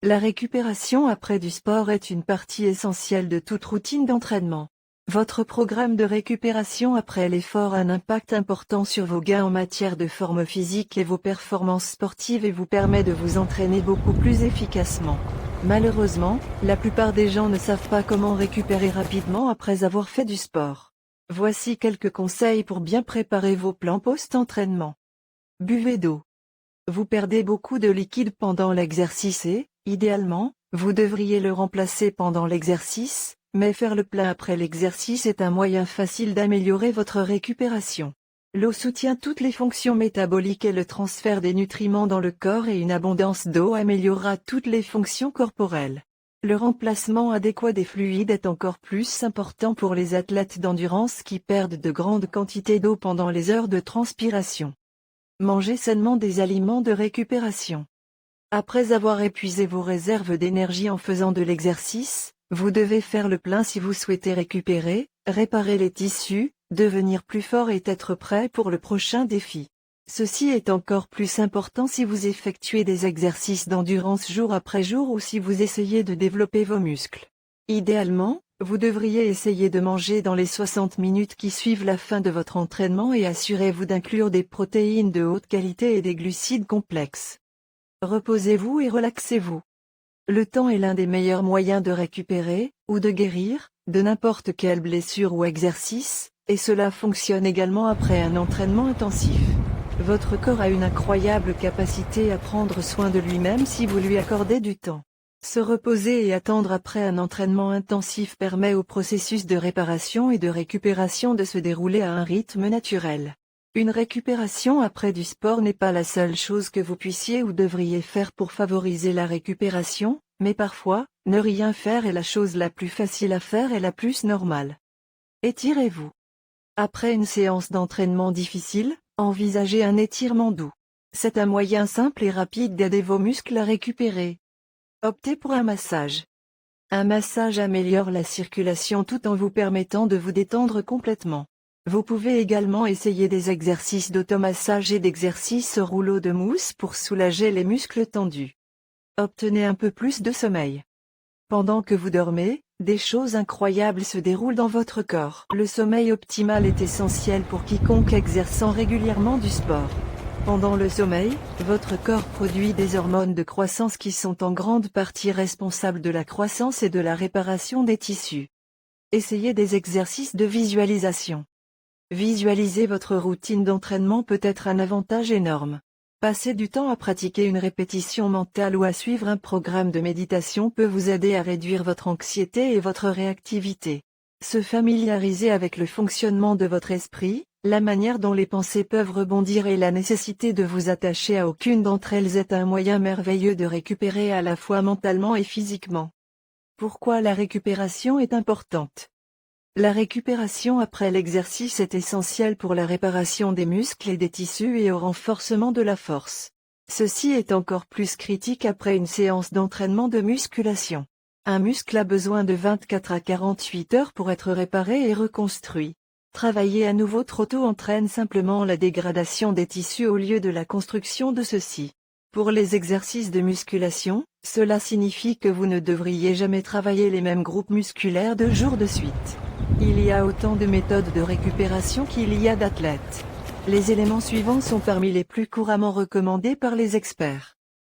La récupération après du sport est une partie essentielle de toute routine d'entraînement. Votre programme de récupération après l'effort a un impact important sur vos gains en matière de forme physique et vos performances sportives et vous permet de vous entraîner beaucoup plus efficacement. Malheureusement, la plupart des gens ne savent pas comment récupérer rapidement après avoir fait du sport. Voici quelques conseils pour bien préparer vos plans post-entraînement. Buvez d'eau. Vous perdez beaucoup de liquide pendant l'exercice et, idéalement, vous devriez le remplacer pendant l'exercice, mais faire le plein après l'exercice est un moyen facile d'améliorer votre récupération. L'eau soutient toutes les fonctions métaboliques et le transfert des nutriments dans le corps et une abondance d'eau améliorera toutes les fonctions corporelles. Le remplacement adéquat des fluides est encore plus important pour les athlètes d'endurance qui perdent de grandes quantités d'eau pendant les heures de transpiration. Mangez sainement des aliments de récupération. Après avoir épuisé vos réserves d'énergie en faisant de l'exercice, vous devez faire le plein si vous souhaitez récupérer, réparer les tissus, devenir plus fort et être prêt pour le prochain défi. Ceci est encore plus important si vous effectuez des exercices d'endurance jour après jour ou si vous essayez de développer vos muscles. Idéalement, vous devriez essayer de manger dans les 60 minutes qui suivent la fin de votre entraînement et assurez-vous d'inclure des protéines de haute qualité et des glucides complexes. Reposez-vous et relaxez-vous. Le temps est l'un des meilleurs moyens de récupérer, ou de guérir, de n'importe quelle blessure ou exercice, et cela fonctionne également après un entraînement intensif. Votre corps a une incroyable capacité à prendre soin de lui-même si vous lui accordez du temps. Se reposer et attendre après un entraînement intensif permet au processus de réparation et de récupération de se dérouler à un rythme naturel. Une récupération après du sport n'est pas la seule chose que vous puissiez ou devriez faire pour favoriser la récupération, mais parfois, ne rien faire est la chose la plus facile à faire et la plus normale. Étirez-vous. Après une séance d'entraînement difficile, envisagez un étirement doux. C'est un moyen simple et rapide d'aider vos muscles à récupérer. Optez pour un massage. Un massage améliore la circulation tout en vous permettant de vous détendre complètement. Vous pouvez également essayer des exercices d'automassage et d'exercices au rouleau de mousse pour soulager les muscles tendus. Obtenez un peu plus de sommeil. Pendant que vous dormez, des choses incroyables se déroulent dans votre corps. Le sommeil optimal est essentiel pour quiconque exerçant régulièrement du sport. Pendant le sommeil, votre corps produit des hormones de croissance qui sont en grande partie responsables de la croissance et de la réparation des tissus. Essayez des exercices de visualisation. Visualiser votre routine d'entraînement peut être un avantage énorme. Passer du temps à pratiquer une répétition mentale ou à suivre un programme de méditation peut vous aider à réduire votre anxiété et votre réactivité. Se familiariser avec le fonctionnement de votre esprit, la manière dont les pensées peuvent rebondir et la nécessité de vous attacher à aucune d'entre elles est un moyen merveilleux de récupérer à la fois mentalement et physiquement. Pourquoi la récupération est importante? La récupération après l'exercice est essentielle pour la réparation des muscles et des tissus et au renforcement de la force. Ceci est encore plus critique après une séance d'entraînement de musculation. Un muscle a besoin de 24 à 48 heures pour être réparé et reconstruit. Travailler à nouveau trop tôt entraîne simplement la dégradation des tissus au lieu de la construction de ceux-ci. Pour les exercices de musculation, cela signifie que vous ne devriez jamais travailler les mêmes groupes musculaires 2 jours de suite. Il y a autant de méthodes de récupération qu'il y a d'athlètes. Les éléments suivants sont parmi les plus couramment recommandés par les experts.